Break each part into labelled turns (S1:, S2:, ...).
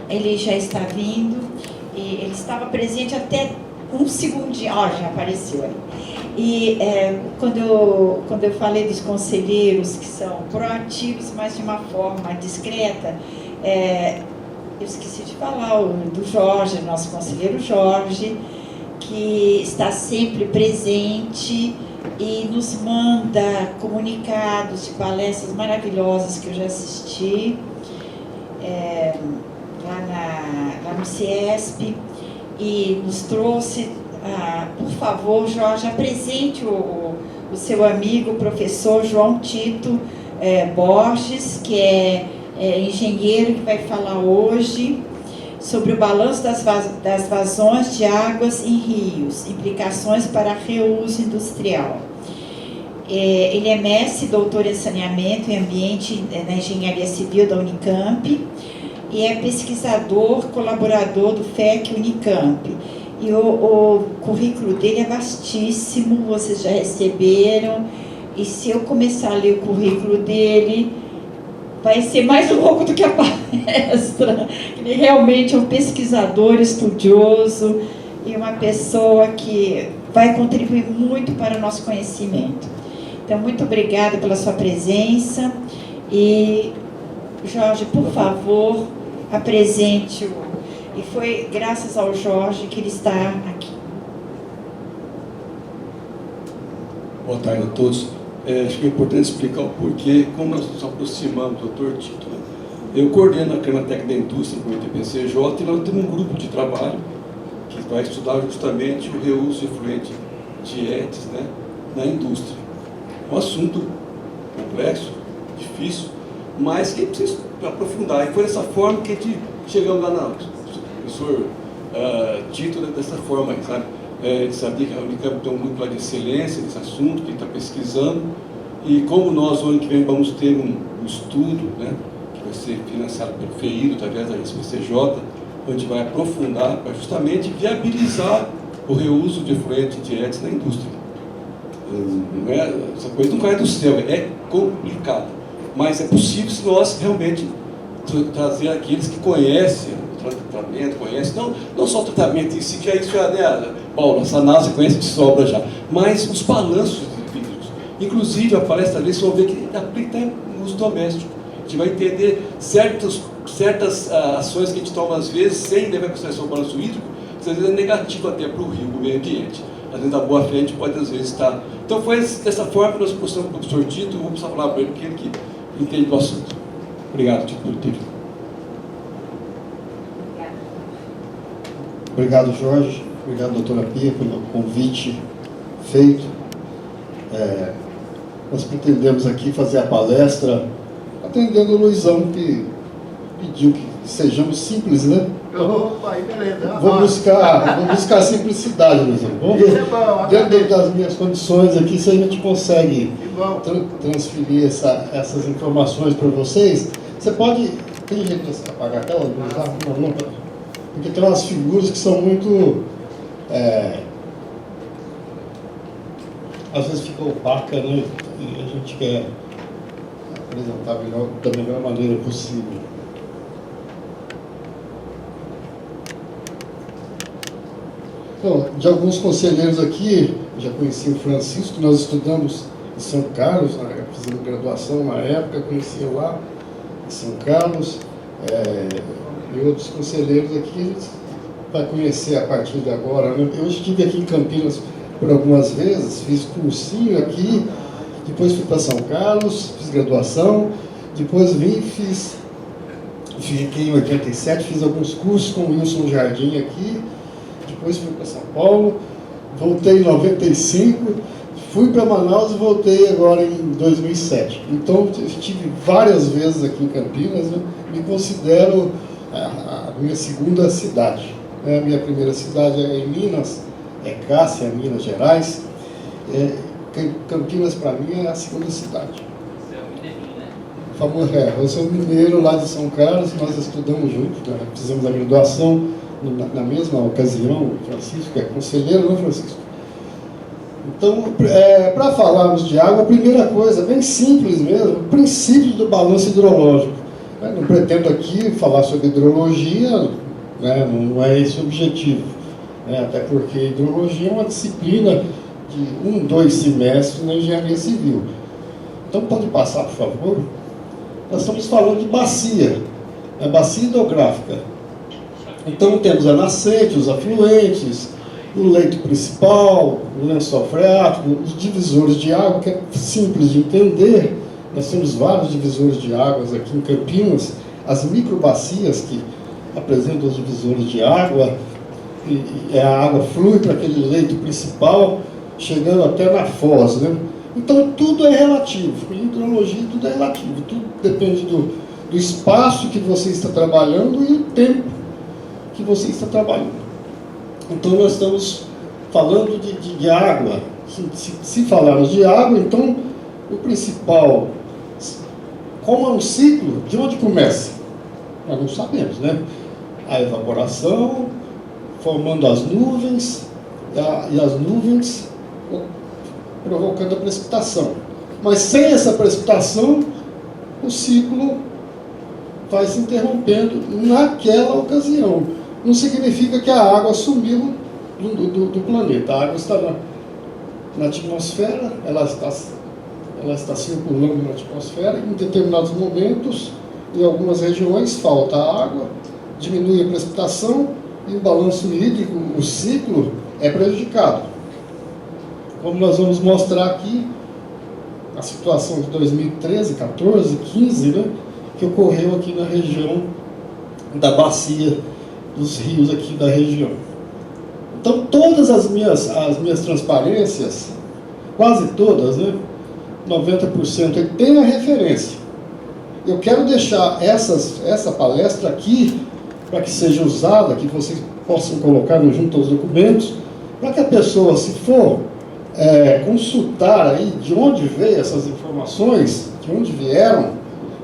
S1: ele já está vindo, e ele estava presente até um segundinho, já apareceu ali. E quando eu falei dos conselheiros que são proativos, mas de uma forma discreta, eu esqueci de falar do Jorge, nosso conselheiro Jorge, que está sempre presente e nos manda comunicados de palestras maravilhosas que eu já assisti lá no CIESP, e nos trouxe, por favor, Jorge, apresente o seu amigo, o professor João Tito Borges, que é engenheiro, que vai falar hoje sobre o balanço das vazões de águas em rios, implicações para reuso industrial. Ele é mestre e doutor em saneamento e ambiente na engenharia civil da Unicamp e é pesquisador, colaborador do FEC Unicamp. E o currículo dele é vastíssimo, vocês já receberam, e se eu começar a ler o currículo dele, vai ser mais longo do que a palestra. Ele realmente é um pesquisador estudioso e uma pessoa que vai contribuir muito para o nosso conhecimento. Então, muito obrigada pela sua presença. E, Jorge, por favor, apresente E foi graças ao Jorge que ele está aqui.
S2: Boa tarde a todos. Acho que é importante explicar o porquê, como nós nos aproximamos do Dr. Tito. Eu coordeno a Climatec da Indústria com o ITPCJ e nós temos um grupo de trabalho que vai estudar justamente o reuso efluente de éter, na indústria. É um assunto complexo, difícil, mas que precisa aprofundar. E foi dessa forma que a gente chegamos lá na professor Tito, dessa forma aí, sabe? Ele sabia que a Unicamp tem um núcleo de excelência nesse assunto, que ele está pesquisando, e como nós, o ano que vem, vamos ter um estudo, que vai ser financiado pelo FEIDO, através da SPCJ, onde a gente vai aprofundar para justamente viabilizar o reuso de efluente de éter na indústria. Essa coisa não cai do céu, é complicado, mas é possível se nós realmente trazer aqueles que conhecem o tratamento, não só o tratamento em si, que isso já, Paulo, essa análise conhece de sobra já, mas os balanços de vidros. Inclusive, a palestra ali, vocês vão ver que aplica em uso doméstico. A gente vai entender certas ações que a gente toma, às vezes, sem levar em consideração o balanço hídrico, que às vezes é negativo até para o rio, para o meio ambiente. Às vezes, a boa frente pode, às vezes, estar... Então, foi dessa forma que nós postamos para o professor Tito, eu vou precisar falar para ele, porque ele que entende do assunto. Obrigado, Tito, pelo tempo.
S3: Obrigado, Jorge. Obrigado, doutora Pia, pelo convite feito. Nós pretendemos aqui fazer a palestra atendendo o Luizão, que pediu que sejamos simples, né?
S4: Opa, aí beleza.
S3: Vou buscar simplicidade, Luizão. Vamos ver, dentro das minhas condições aqui, se a gente consegue transferir essas informações para vocês. Você pode... Tem jeito de você apagar a tela, Luizão? Não, porque tem umas figuras que são muito... às vezes fica opaca, né? E a gente quer apresentar da melhor maneira possível. Então, de alguns conselheiros aqui, já conheci o Francisco, nós estudamos em São Carlos, fizemos graduação na época, conheci lá em São Carlos, e outros conselheiros aqui a gente vai conhecer a partir de agora. Eu estive aqui em Campinas por algumas vezes, fiz cursinho aqui, depois fui para São Carlos, fiz graduação, depois fiquei em 87, fiz alguns cursos com o Wilson Jardim aqui, depois fui para São Paulo, voltei em 95, fui para Manaus e voltei agora em 2007. Então, estive várias vezes aqui em Campinas, me considero a minha segunda cidade. A minha primeira cidade é em Minas, Cássia, Minas Gerais. Campinas, para mim, é a segunda cidade.
S5: Você é um mineirinho, né?
S3: Eu sou mineiro lá de São Carlos, nós estudamos juntos, fizemos a graduação na mesma ocasião, o Francisco, que é conselheiro, né, Francisco? Então, para falarmos de água, a primeira coisa, bem simples mesmo, o princípio do balanço hidrológico. Não pretendo aqui falar sobre hidrologia, né? Não é esse o objetivo, né? Até porque hidrologia é uma disciplina de 2 semestres na engenharia civil. Então, pode passar, por favor? Nós estamos falando de bacia, a bacia hidrográfica. Então, temos a nascente, os afluentes, o leito principal, o lençol freático, os divisores de água, que é simples de entender. Nós temos vários divisores de águas aqui em Campinas, as microbacias que apresentam os divisores de água, e a água flui para aquele leito principal, chegando até na foz, né? Então, tudo é relativo. Em hidrologia, tudo é relativo. Tudo depende do espaço que você está trabalhando e o tempo que você está trabalhando. Então, nós estamos falando de água. Se falarmos de água, então, o principal, como é um ciclo, de onde começa? Nós não sabemos, né? A evaporação, formando as nuvens, e as nuvens provocando a precipitação. Mas sem essa precipitação, o ciclo vai se interrompendo naquela ocasião. Não significa que a água sumiu do planeta. A água está na atmosfera, ela está circulando na atmosfera, e em determinados momentos, em algumas regiões, falta água, diminui a precipitação, e o balanço hídrico, o ciclo, é prejudicado. Como nós vamos mostrar aqui, a situação de 2013, 14, 15, né, que ocorreu aqui na região da bacia dos rios aqui da região. Então, todas as minhas transparências, quase todas, né, 90%, tem a referência. Eu quero deixar essa palestra aqui, para que seja usada, que vocês possam colocar junto aos documentos, para que a pessoa, se for consultar aí de onde veio essas informações, de onde vieram,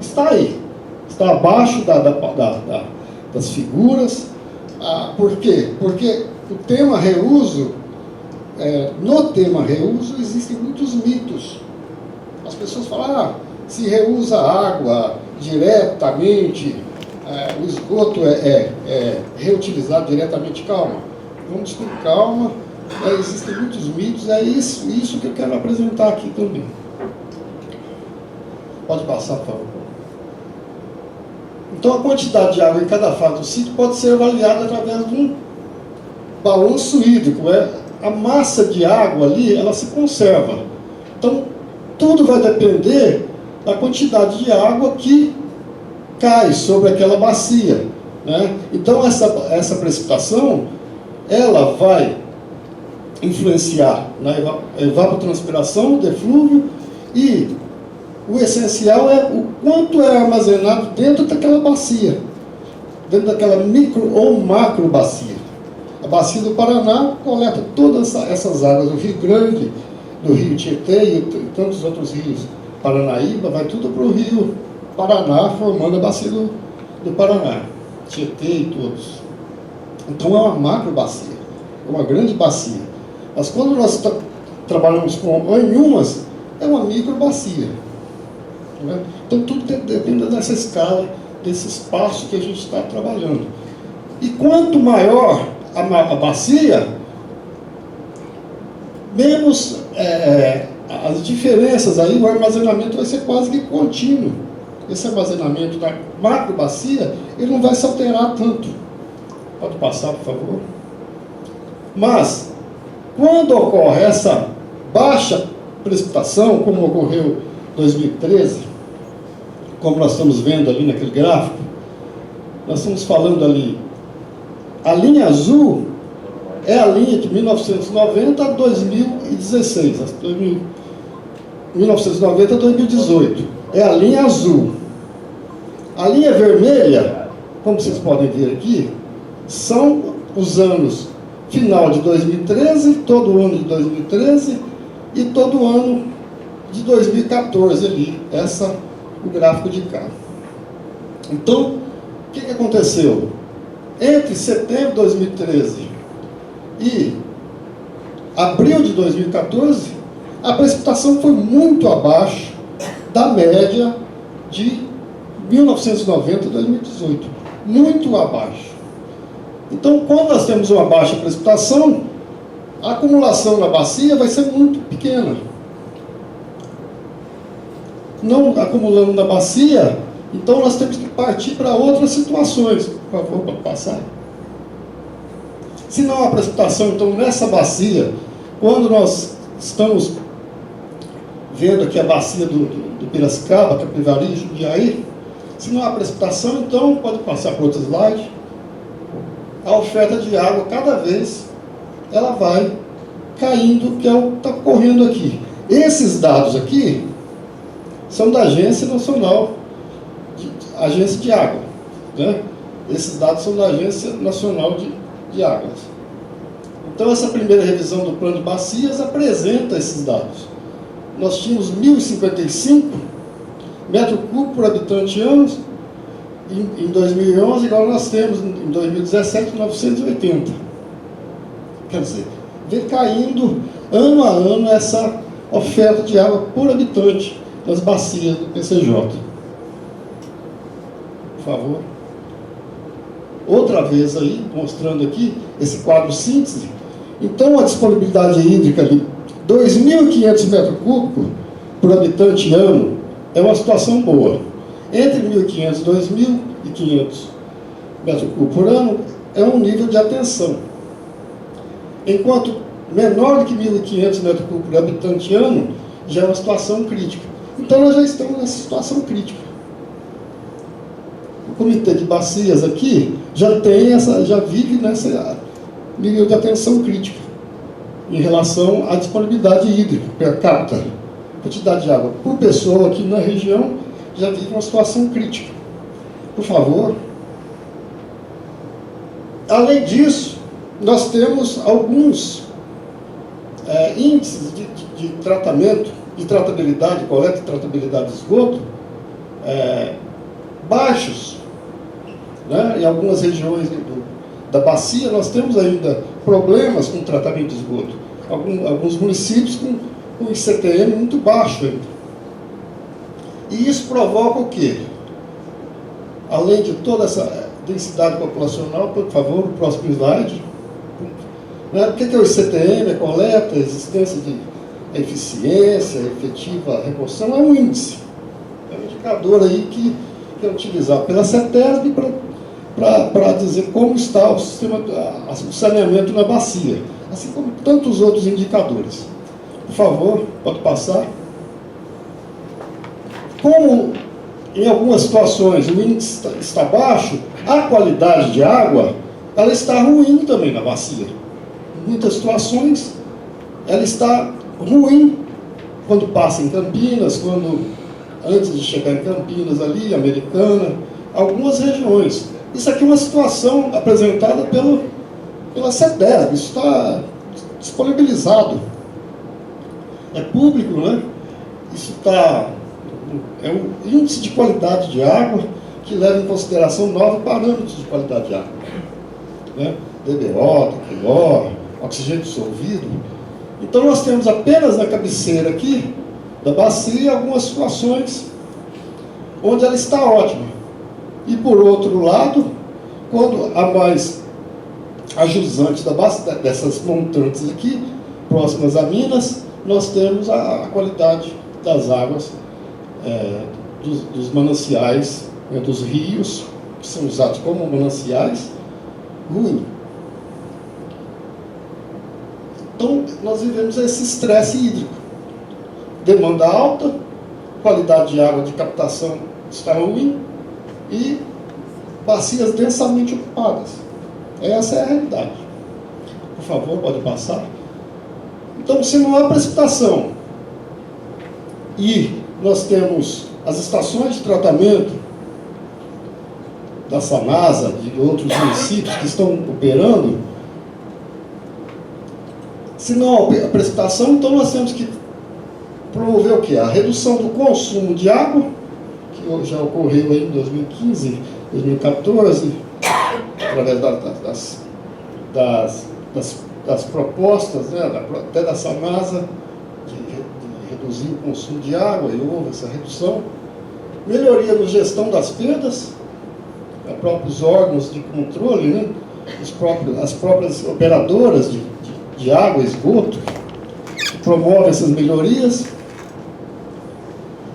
S3: está aí. Está abaixo das figuras. Por quê? Porque o tema reuso, no tema reuso existem muitos mitos. As pessoas falam, se reusa água diretamente, o esgoto é reutilizado diretamente. Calma, vamos com calma. Existem muitos mitos, é isso que eu quero apresentar aqui também. Pode passar, por favor. Então, a quantidade de água em cada fase do sítio pode ser avaliada através de um balanço hídrico. A massa de água ali, ela se conserva. Então, tudo vai depender da quantidade de água que cai sobre aquela bacia, né? Então, essa precipitação, ela vai influenciar na evapotranspiração, o deflúvio, e o essencial é o quanto é armazenado dentro daquela bacia, dentro daquela micro ou macro bacia. A bacia do Paraná coleta todas essas águas do Rio Grande, do Rio Tietê e tantos outros rios. Paranaíba, vai tudo para o Rio Paraná, formando a bacia do Paraná, Tietê e todos. Então é uma macro bacia, é uma grande bacia. Mas quando nós trabalhamos com anhumas, é uma micro bacia. Né? Então tudo depende dessa escala, desse espaço que a gente está trabalhando. E quanto maior a bacia, menos as diferenças aí, o armazenamento vai ser quase que contínuo. Esse armazenamento da macro bacia, ele não vai se alterar tanto. Pode passar, por favor. Mas, quando ocorre essa baixa precipitação, como ocorreu em 2013, como nós estamos vendo ali naquele gráfico, nós estamos falando ali, a linha azul é a linha de 1990 a 2016, 1990 a 2018, é a linha azul. A linha vermelha, como vocês podem ver aqui, são os anos final de 2013, todo o ano de 2013 e todo o ano de 2014 ali, o gráfico de cá. Então, o que aconteceu? Entre setembro de 2013 e abril de 2014, a precipitação foi muito abaixo da média de 1990 e 2018, muito abaixo. Então, quando nós temos uma baixa precipitação, a acumulação na bacia vai ser muito pequena. Não acumulando na bacia, então nós temos que partir para outras situações. Por favor, pode passar. Se não há precipitação, então nessa bacia, quando nós estamos vendo aqui a bacia do Piracicaba, Capivari e Jundiaí, se não há precipitação, então pode passar para outro slide. A oferta de água, cada vez, ela vai caindo, que é o que está ocorrendo aqui. Esses dados aqui são da Agência Nacional Agência de Água, né? Esses dados são da Agência Nacional de Águas. Então, essa primeira revisão do plano de bacias apresenta esses dados. Nós tínhamos 1.055 metros cúbicos por habitante ano em 2011, igual nós temos em 2017, 980. Quer dizer, vem caindo ano a ano essa oferta de água por habitante nas bacias do PCJ. Por favor. Outra vez aí, mostrando aqui esse quadro síntese. Então, a disponibilidade hídrica de 2.500 metros cúbicos por habitante ano é uma situação boa. Entre 1.500 e 2.500 metros cúbicos por ano é um nível de atenção. Enquanto menor do que 1.500 metros cúbicos por habitante ano, já é uma situação crítica. Então, nós já estamos nessa situação crítica. O Comitê de Bacias aqui já vive nessa nível de atenção crítica em relação à disponibilidade hídrica per capita. Quantidade de água por pessoa aqui na região já vive uma situação crítica. Por favor. Além disso, nós temos alguns índices de tratamento, de tratabilidade, coleta e tratabilidade de esgoto, baixos, né? Em algumas regiões da bacia nós temos ainda problemas com o tratamento de esgoto. Alguns municípios com ICTM muito baixo ainda. E isso provoca o quê? Além de toda essa densidade populacional, por favor, o próximo slide. Né? O que é o ICTM? É coleta, existência de eficiência, efetiva reposição, é um índice. É um indicador aí que é utilizado pela CETESB para dizer como está o sistema, o saneamento na bacia, assim como tantos outros indicadores. Por favor, pode passar. Como em algumas situações o índice está baixo, a qualidade de água ela está ruim também na bacia. Em muitas situações ela está ruim quando passa em Campinas, antes de chegar em Campinas ali, Americana, algumas regiões. Isso aqui é uma situação apresentada pela CETESB, isso está disponibilizado. É público, né? Isso é um índice de qualidade de água que leva em consideração 9 parâmetros de qualidade de água. Né? DBO, TQO, oxigênio dissolvido. Então nós temos apenas na cabeceira aqui da bacia algumas situações onde ela está ótima. E por outro lado, quando há mais ajusante dessas montantes aqui, próximas a Minas, nós temos a qualidade das águas dos mananciais, dos rios, que são usados como mananciais, ruim. Então, nós vivemos esse estresse hídrico. Demanda alta, qualidade de água de captação está ruim e bacias densamente ocupadas. Essa é a realidade. Por favor, pode passar. Então, se não há precipitação e nós temos as estações de tratamento da Sanasa, de outros municípios que estão operando, se não há precipitação, então nós temos que promover o quê? A redução do consumo de água, que já ocorreu aí em 2015, 2014, através das propostas, né, até da Sanasa, de reduzir o consumo de água, e houve essa redução. Melhoria na gestão das perdas, os próprios órgãos de controle, né? As próprias operadoras de água e esgoto, que promovem essas melhorias.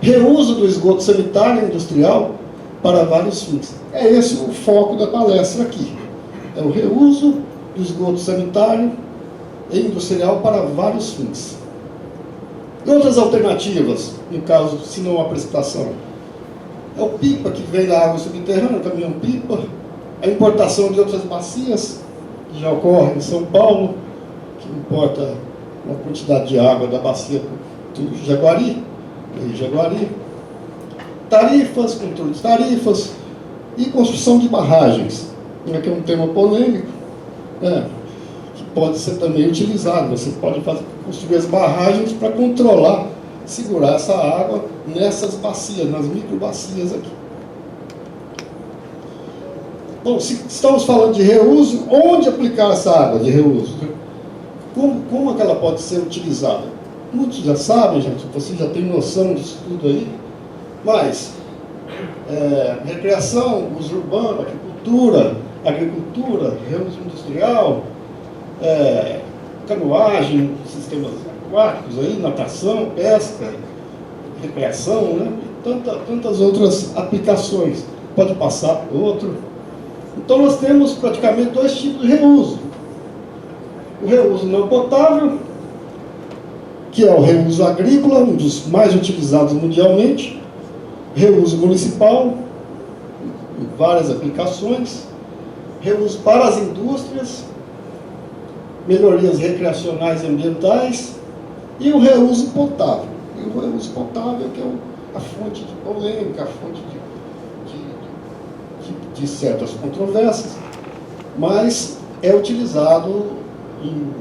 S3: Reuso do esgoto sanitário e industrial para vários fins. É esse o foco da palestra aqui. É o reuso do esgoto sanitário e industrial para vários fins. E outras alternativas, no caso, se não há precipitação, é o pipa, que vem da água subterrânea, o caminhão-pipa, a importação de outras bacias, que já ocorre em São Paulo, que importa uma quantidade de água da bacia do Jaguari, tarifas, controle de tarifas e construção de barragens, que é um tema polêmico, que pode ser também utilizado. Você pode construir as barragens para controlar, segurar essa água nessas bacias, nas microbacias aqui. Bom, se estamos falando de reuso, onde aplicar essa água de reuso? Como é que ela pode ser utilizada? Muitos já sabem, gente, você já tem noção disso tudo aí, mas recreação, uso urbano, agricultura, reuso industrial, canoagem, sistemas aquáticos, aí, natação, pesca, recreação, né? Tantas outras aplicações. Pode passar por outro. Então nós temos praticamente dois tipos de reuso. O reuso não potável, que é o reuso agrícola, um dos mais utilizados mundialmente, reuso municipal, em várias aplicações, reuso para as indústrias, melhorias recreacionais e ambientais, e o reuso potável. E o reuso potável que é a fonte de polêmica, a fonte de certas controvérsias, mas é utilizado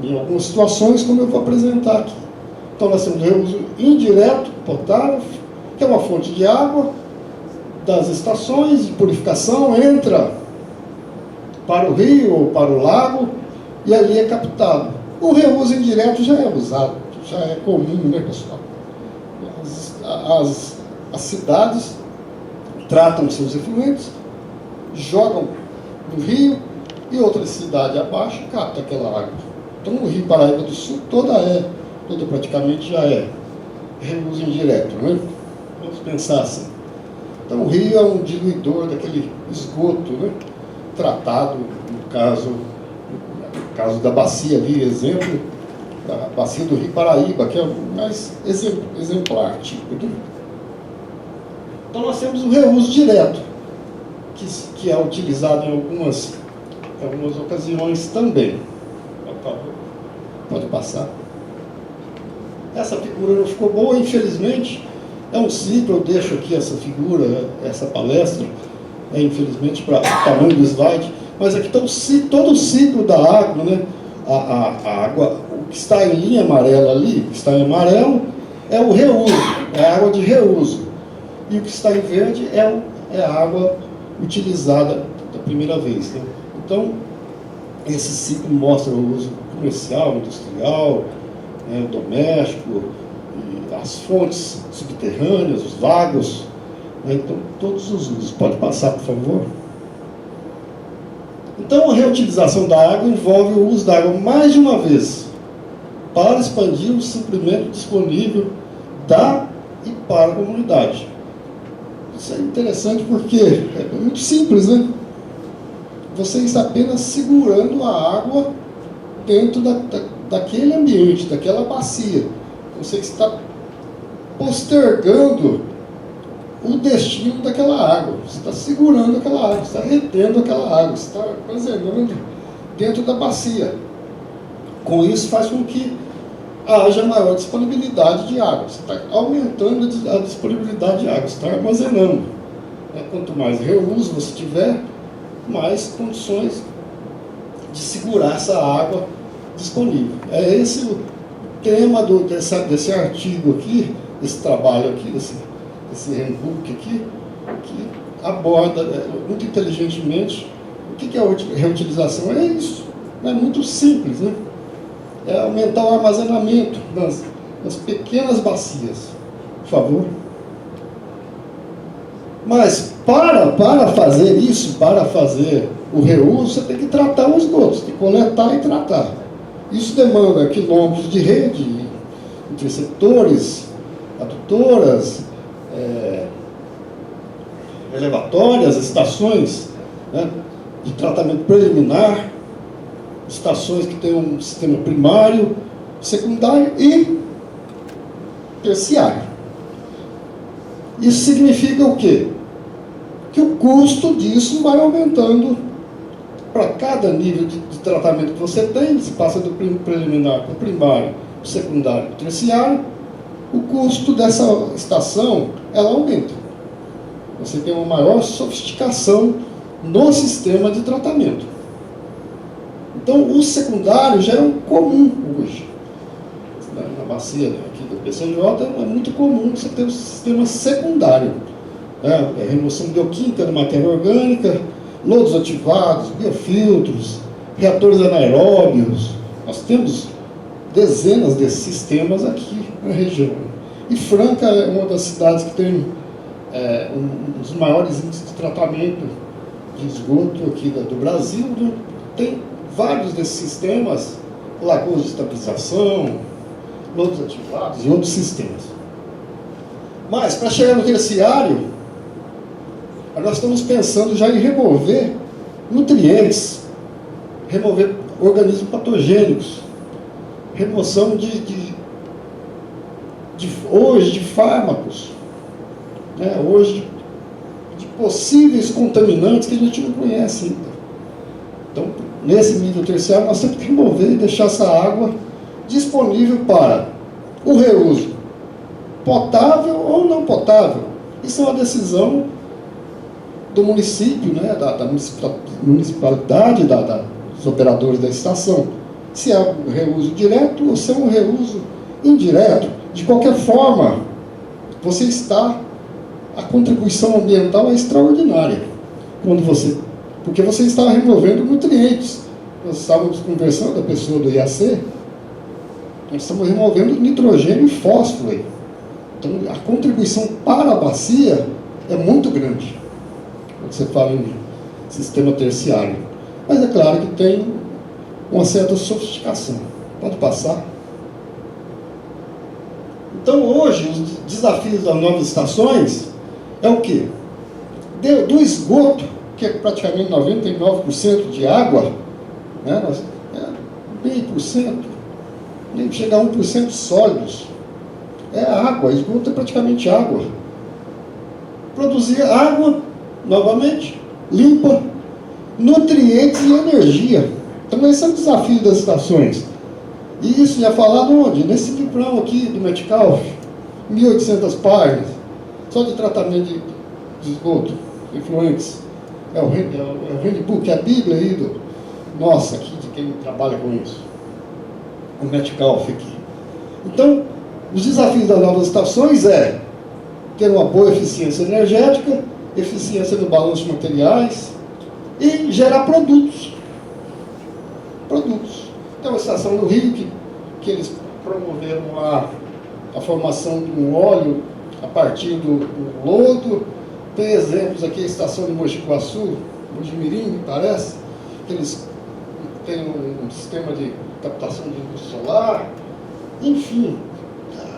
S3: em algumas situações, como eu vou apresentar aqui. Então nós temos o reuso indireto, potável, que é uma fonte de água das estações de purificação, entra para o rio ou para o lago e ali é captado. O reuso indireto já é usado, já é comum, né, pessoal? As cidades tratam seus efluentes, jogam no rio e outra cidade abaixo capta aquela água. Então o Rio Paraíba do Sul toda praticamente já é reuso indireto, né? Vamos pensar assim. Então o rio é um diluidor daquele esgoto, né? Tratado, no caso da bacia ali, exemplo, da bacia do Rio Paraíba, que é o mais exemplar, tipo, né? Então nós temos o reuso direto, que é utilizado em algumas ocasiões também. Por favor, pode passar. Essa figura não ficou boa, infelizmente. É um ciclo, eu deixo aqui essa figura, essa palestra, infelizmente para o tamanho do slide, mas aqui está todo o ciclo da água, né? A água, o que está em linha amarela ali, o que está em amarelo, é o reuso, é a água de reuso. E o que está em verde é a água utilizada da primeira vez, né? Então, esse ciclo mostra o uso comercial, industrial, doméstico, as fontes subterrâneas, os lagos, né? Então, todos os usos. Pode passar, por favor. Então, a reutilização da água envolve o uso da água mais de uma vez, para expandir o suprimento disponível da e para a comunidade. Isso é interessante porque é muito simples, né? Você está apenas segurando a água dentro daquele ambiente, daquela bacia. Você está postergando o destino daquela água. Você está segurando aquela água, você está retendo aquela água, você está armazenando dentro da bacia. Com isso faz com que haja maior disponibilidade de água. Você está aumentando a disponibilidade de água, você está armazenando. Quanto mais reuso você tiver, mais condições de segurar essa água disponível. É esse o tema desse artigo aqui, desse trabalho aqui, desse handbook aqui, que aborda muito inteligentemente o que é a reutilização. É isso, é muito simples, né? É aumentar o armazenamento nas pequenas bacias. Por favor. Mas para fazer isso, para fazer o reuso, você tem que tratar os esgotos, tem que coletar e tratar. Isso demanda quilômetros de rede, interceptores, adutoras, elevatórias, estações, né, de tratamento preliminar, estações que têm um sistema primário, secundário e terciário. Isso significa o quê? Que o custo disso vai aumentando para cada nível de tratamento que você tem, se passa do preliminar para o primário, o secundário para o terciário, o custo dessa estação, ela aumenta. Você tem uma maior sofisticação no sistema de tratamento. Então, o secundário já é um comum hoje. Na bacia aqui do PCJ é muito comum você ter um sistema secundário. Remoção bioquímica da matéria orgânica, lodos ativados, biofiltros, reatores anaeróbios. Nós temos dezenas desses sistemas aqui na região. E Franca é uma das cidades que tem um dos maiores índices de tratamento de esgoto aqui do Brasil, né? Tem vários desses sistemas, lagoas de estabilização, lodos ativados e outros sistemas. Mas, para chegar no terciário, nós estamos pensando já em remover nutrientes, remover organismos patogênicos, remoção hoje de fármacos, né? Hoje de possíveis contaminantes que a gente não conhece ainda. Então, nesse nível terciário, nós temos que remover e deixar essa água disponível para o reuso potável ou não potável. Isso é uma decisão do município, né, da municipalidade, dos operadores da estação. Se é um reuso direto ou se é um reuso indireto. De qualquer forma, a contribuição ambiental é extraordinária. Porque você está removendo nutrientes. Nós estávamos conversando, a pessoa do IAC, nós estamos removendo nitrogênio e fósforo aí. Então, a contribuição para a bacia é muito grande, quando você fala em sistema terciário. Mas é claro que tem uma certa sofisticação. Pode passar. Então, hoje, os desafios das novas estações é o quê? Do esgoto, que é praticamente 99% de água, né? Meio por cento, nem chega a 1% sólidos. É água, esgoto é praticamente água. Produzir água, novamente, limpa, nutrientes e energia. Então, esse é o desafio das estações. E isso já falado onde? Nesse livrão aqui do Metcalfe, 1.800 páginas, só de tratamento de esgoto, efluentes. É o handbook, é a Bíblia aí nossa aqui, de quem trabalha com isso. O Metcalfe aqui. Então, os desafios das novas estações é ter uma boa eficiência energética, eficiência no balanço de materiais e gerar produtos. Tem uma estação no Rio que eles promoveram a formação de um óleo a partir do lodo. Tem exemplos aqui, a estação de Mogi Guaçu, Mojimirim, me parece, que eles têm um sistema de captação de luz solar. Enfim,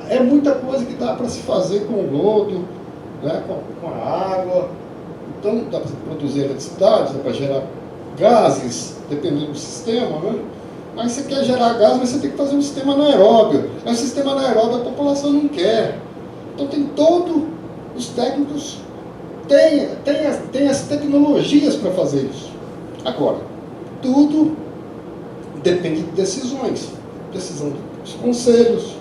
S3: é muita coisa que dá para se fazer com o lodo, né, com a água. Então, dá para produzir eletricidade, dá para gerar gases, dependendo do sistema, né? Mas você quer gerar gás, mas você tem que fazer um sistema anaeróbio. Mas o sistema anaeróbio a população não quer. Então tem todos os técnicos, tem as tecnologias para fazer isso. Agora, tudo depende de decisões. Decisão dos conselhos,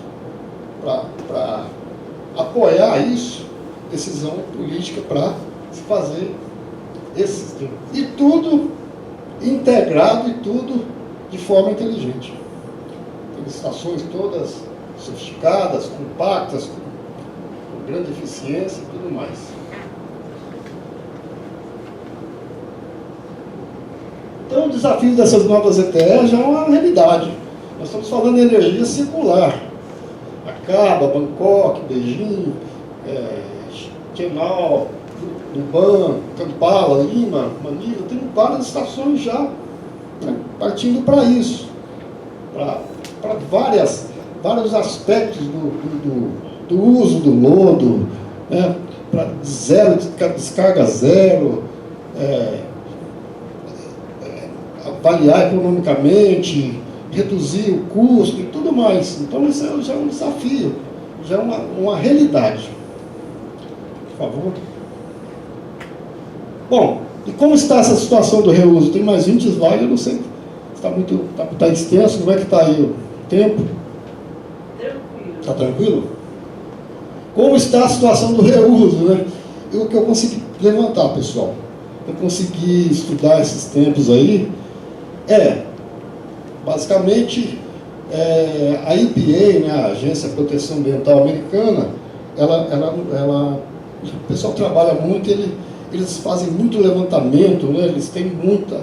S3: para apoiar isso, decisão política para se fazer esse sistema. E tudo integrado e tudo de forma inteligente. Tem estações todas sofisticadas, compactas, com grande eficiência e tudo mais. Então, o desafio dessas novas ETEs já é uma realidade. Nós estamos falando de energia circular. Acaba, Bangkok, Beijing, Chenal, Luban, Kampala, Lima, Manila, tem várias estações já, né, partindo para isso, para vários aspectos do uso do lodo, né, para descarga zero, avaliar economicamente, reduzir o custo e tudo mais. Então isso já é um desafio, já é uma realidade. Por favor. Bom, e como está essa situação do reuso? Tem mais 20 slides, eu não sei, está extenso, como é que está aí o tempo?
S5: Tranquilo.
S3: Está tranquilo? Como está a situação do reuso, né? O que eu consegui levantar, pessoal, eu consegui estudar esses tempos aí, basicamente, a EPA, né, a Agência de Proteção Ambiental Americana, o pessoal trabalha muito, eles fazem muito levantamento, né, eles têm muita...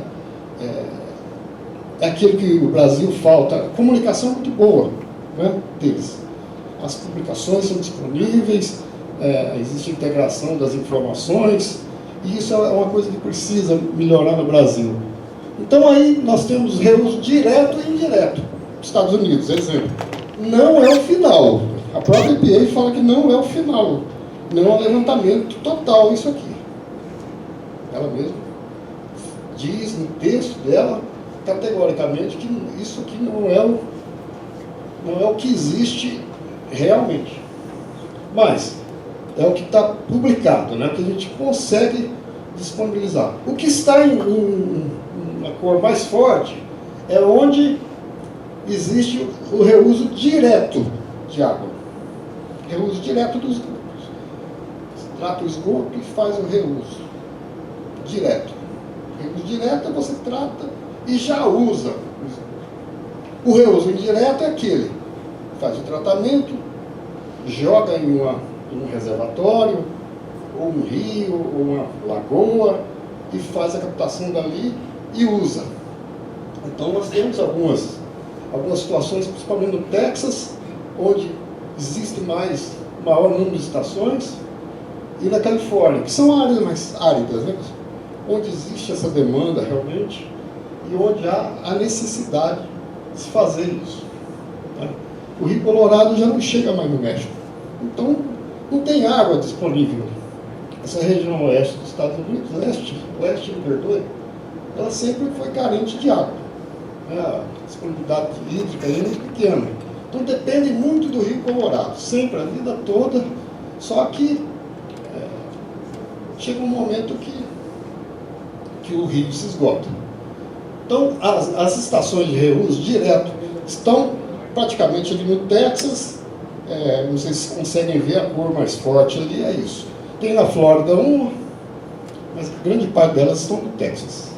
S3: É aquilo que o Brasil falta, a comunicação é muito boa, né, deles. As publicações são disponíveis, existe integração das informações, e isso é uma coisa que precisa melhorar no Brasil. Então aí nós temos reuso direto e indireto. Estados Unidos, exemplo. Não é o final. A própria EPA fala que não é o final. Não é um levantamento total isso aqui. Ela mesma diz no texto dela, categoricamente, que isso aqui não é o que existe realmente. Mas é o que está publicado, né? Que a gente consegue disponibilizar. O que está em uma cor mais forte é onde existe o reuso direto de água. Reuso direto dos esgotos. Trata o esgoto e faz o reuso direto. Reuso direto você trata e já usa o esgoto. O reuso indireto é aquele que faz o tratamento, joga em um reservatório, ou um rio, ou uma lagoa, e faz a captação dali e usa. Então nós temos algumas situações, principalmente no Texas, onde existe maior número de estações, e na Califórnia, que são áreas mais áridas, né? Onde existe essa demanda realmente, e onde há a necessidade de se fazer isso. Né? O Rio Colorado já não chega mais no México. Então, não tem água disponível. Essa região oeste dos Estados Unidos, oeste, me perdoe, ela sempre foi carente de água. A disponibilidade hídrica é muito pequena. Então depende muito do Rio Colorado, sempre, a vida toda, só que chega um momento que o rio se esgota. Então as estações de reuso direto estão praticamente ali no Texas, não sei se conseguem ver a cor mais forte ali, é isso. Tem na Flórida uma, mas grande parte delas estão no Texas.